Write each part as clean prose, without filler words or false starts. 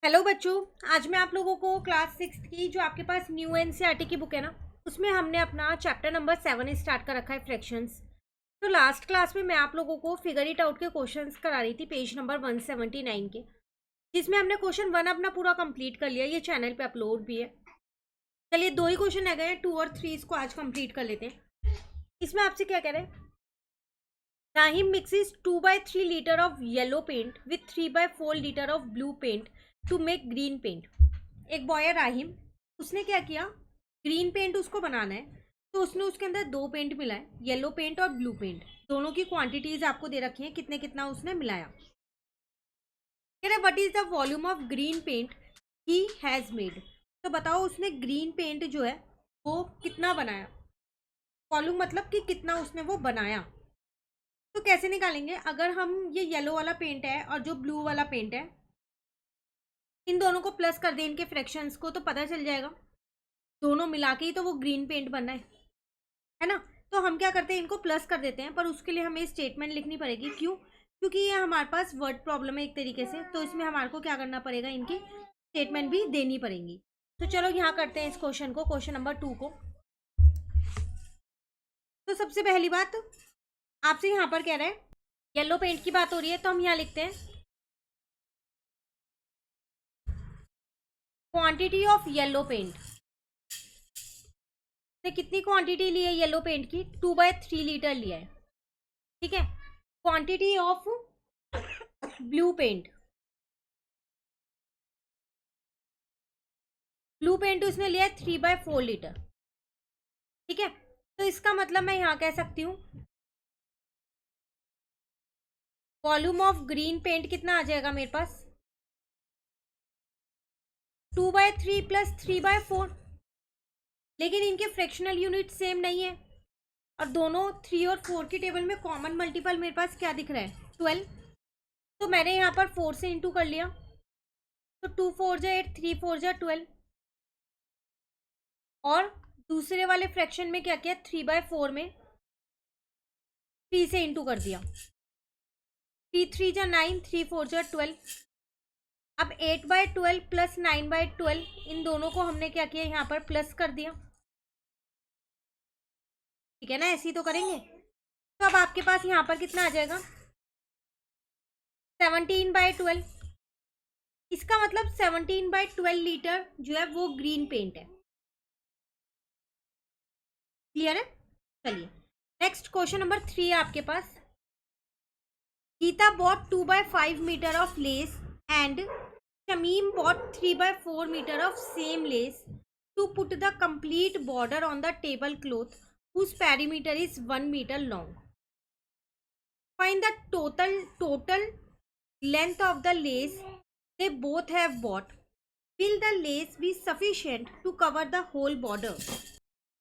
Hello बच्चों। आज मैं आप लोगों को क्लास 6 की जो आपके पास न्यू एनसीईआरटी की बुक है ना, उसमें हमने अपना चैप्टर नंबर 7 स्टार्ट कर रखा है, फ्रैक्शंस। तो लास्ट क्लास में मैं आप लोगों को फिगर इट आउट के क्वेश्चंस करा रही थी, पेज नंबर 179 के, जिसमें हमने क्वेश्चन 1 अपना पूरा कंप्लीट कर लिया। ये चैनल पे अपलोड भी है। चलिए, 2 ही क्वेश्चन रह गए हैं, 2 और 3 इसको आज कंप्लीट कर लेते हैं। इसमें आपसे क्या कह रहे हैं? Rahim mixes 2/3 liter of yellow paint with 3/4 liter of blue paint to make green paint. एक बॉय है राहिम, उसने क्या किया, ग्रीन पेंट उसको बनाना है, तो उसने उसके अंदर दो पेंट मिलाए, येलो पेंट और ब्लू पेंट। दोनों की क्वांटिटीज आपको दे रखी हैं, कितने कितना उसने मिलाया। कह रहे what is the volume of green paint he has made. तो बताओ उसने ग्रीन पेंट जो है वो कितना बनाया। वॉल्यूम मतलब कि कितना उसने वो बनाया। तो कैसे निकालेंगे? अगर हम ये येलो वाला पेंट है और जो ब्लू वाला पेंट है, इन दोनों को प्लस कर दें, इनके फ्रैक्शंस को, तो पता चल जाएगा। दोनों मिला के ही तो वो ग्रीन पेंट बनना है ना। तो हम क्या करते हैं, इनको प्लस कर देते हैं, पर उसके लिए हमें स्टेटमेंट लिखनी पड़ेगी। क्यों? क्योंकि ये हमारे पास वर्ड प्रॉब्लम है एक तरीके से, तो इसमें हमारे को क्या करना पड़ेगा, इनकी स्टेटमेंट भी देनी पड़ेगी। तो चलो यहाँ करते हैं इस क्वेश्चन को, क्वेश्चन नंबर 2 को। तो सबसे पहली बात आपसे यहाँ पर कह रहा है, येलो पेंट की बात हो रही है, तो हम यहाँ लिखते हैं क्वांटिटी ऑफ येलो पेंट। ने कितनी क्वांटिटी ली है येलो पेंट की? 2/3 लीटर लिया है। ठीक है। Quantity of blue paint, blue paint उसने लिया है 3/4 लीटर। ठीक है। तो इसका मतलब मैं यहाँ कह सकती हूँ वॉल्यूम ऑफ ग्रीन पेंट कितना आ जाएगा मेरे पास, 2/3 प्लस 3/4। लेकिन इनके फ्रैक्शनल यूनिट सेम नहीं है, और दोनों 3 और 4 की टेबल में कॉमन मल्टीपल मेरे पास क्या दिख रहा है, 12। तो मैंने यहाँ पर 4 से इंटू कर लिया, तो 2 4 जा 8, 3 4 जा 12। और दूसरे वाले फ्रैक्शन में क्या किया, 3/4 में 3 से इंटू कर दिया, 3 3 जा 9, 3 4 जा 12। अब 8/12 प्लस 9/12, इन दोनों को हमने क्या किया, यहाँ पर प्लस कर दिया। ठीक है ना, ऐसे ही तो करेंगे। तो अब आपके पास यहाँ पर कितना आ जाएगा, 17/12। इसका मतलब 17/12 लीटर जो है वो ग्रीन पेंट है। क्लियर है? चलिए, नेक्स्ट क्वेश्चन नंबर 3 है आपके पास। Geeta bought 2/5 metre of lace and Shamim bought 3/4 meter of same lace to put the complete border on the tablecloth whose perimeter is 1 meter long. Find the total length of the lace they both have bought. Will the lace be sufficient to cover the whole border?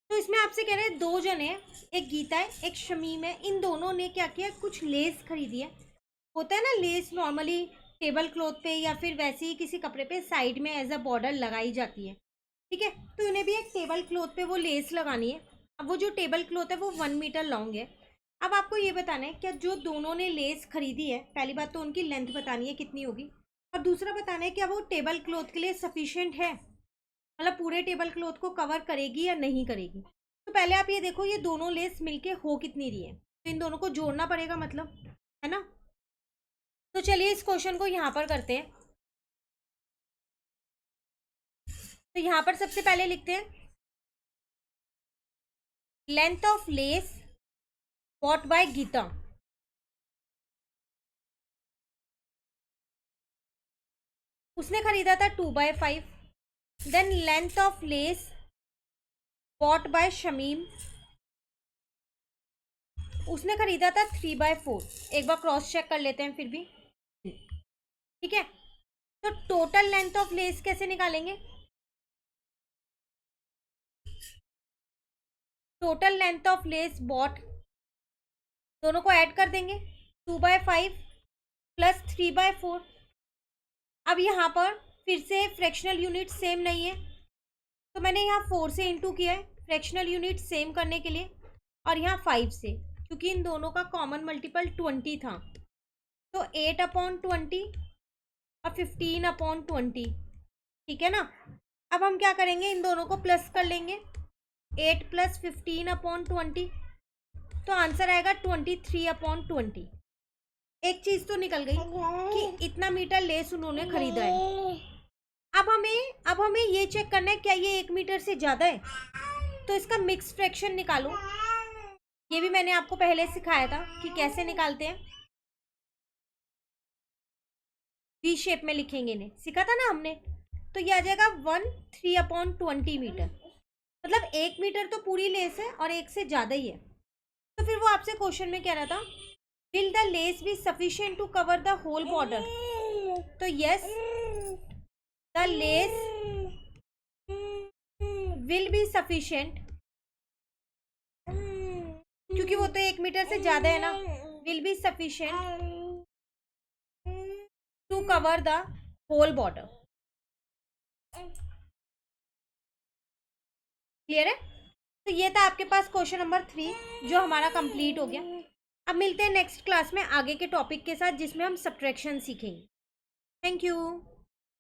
तो इसमें आपसे कह रहे हैं दो जन है, एक गीता है एक शमीम है, इन दोनों ने क्या किया, कुछ लेस खरीदी है। होता है ना, लेस नॉर्मली टेबल क्लॉथ पे या फिर वैसे ही किसी कपड़े पे साइड में एज अ बॉर्डर लगाई जाती है। ठीक है। तो इन्हें भी एक टेबल क्लॉथ पे वो लेस लगानी है। अब वो जो टेबल क्लॉथ है वो 1 मीटर लॉन्ग है। अब आपको ये बताना है, क्या जो दोनों ने लेस खरीदी है, पहली बात तो उनकी लेंथ बतानी है कितनी होगी, और दूसरा बताना है क्या वो टेबल क्लॉथ के लिए सफिशियंट है, मतलब पूरे टेबल क्लॉथ को कवर करेगी या नहीं करेगी। तो पहले आप ये देखो, ये दोनों लेस मिलके हो कितनी रही है, तो इन दोनों को जोड़ना पड़ेगा, मतलब, है ना। तो चलिए इस क्वेश्चन को यहाँ पर करते हैं। तो यहाँ पर सबसे पहले लिखते हैं length of lace bought by Geeta. उसने खरीदा था 2/5। Then length of lace bought by Shamim, उसने खरीदा था 3/4। एक बार क्रॉस चेक कर लेते हैं फिर भी। ठीक है। तो टोटल लेंथ ऑफ लेस कैसे निकालेंगे? Total length of lace bought, दोनों को ऐड कर देंगे, 2/5 प्लस 3/4। अब यहाँ पर फिर से फ्रैक्शनल यूनिट सेम नहीं है, तो मैंने यहाँ 4 से इंटू किया है फ्रैक्शनल यूनिट सेम करने के लिए, और यहाँ 5 से, क्योंकि इन दोनों का कॉमन मल्टीपल 20 था। तो 8/20 और 15/20, ठीक है ना। अब हम क्या करेंगे, इन दोनों को प्लस कर लेंगे, 8 + 15/20, तो आंसर आएगा 23/20। एक चीज तो निकल गई कि इतना मीटर लेस उन्होंने खरीदा है। अब हमें ये चेक करना है क्या ये 1 मीटर से ज्यादा है, तो इसका मिक्स फ्रैक्शन निकालो। ये भी मैंने आपको पहले सिखाया था कि कैसे निकालते हैं, वी शेप में लिखेंगे, इन्हें सिखा था ना हमने। तो ये आ जाएगा 13/20 मीटर, मतलब 1 मीटर तो पूरी लेस है और 1 से ज्यादा ही है। तो फिर वो आपसे क्वेश्चन में कह रहा था, will the lace be sufficient to cover the whole border, तो yes, the lace will be sufficient, क्योंकि वो तो 1 मीटर से ज्यादा है ना, will be sufficient to cover the whole border. Clear है। तो ये था आपके पास क्वेश्चन नंबर 3 जो हमारा कंप्लीट हो गया। अब मिलते हैं नेक्स्ट क्लास में आगे के टॉपिक के साथ जिसमें हम सब्ट्रैक्शन सीखेंगे। Thank you.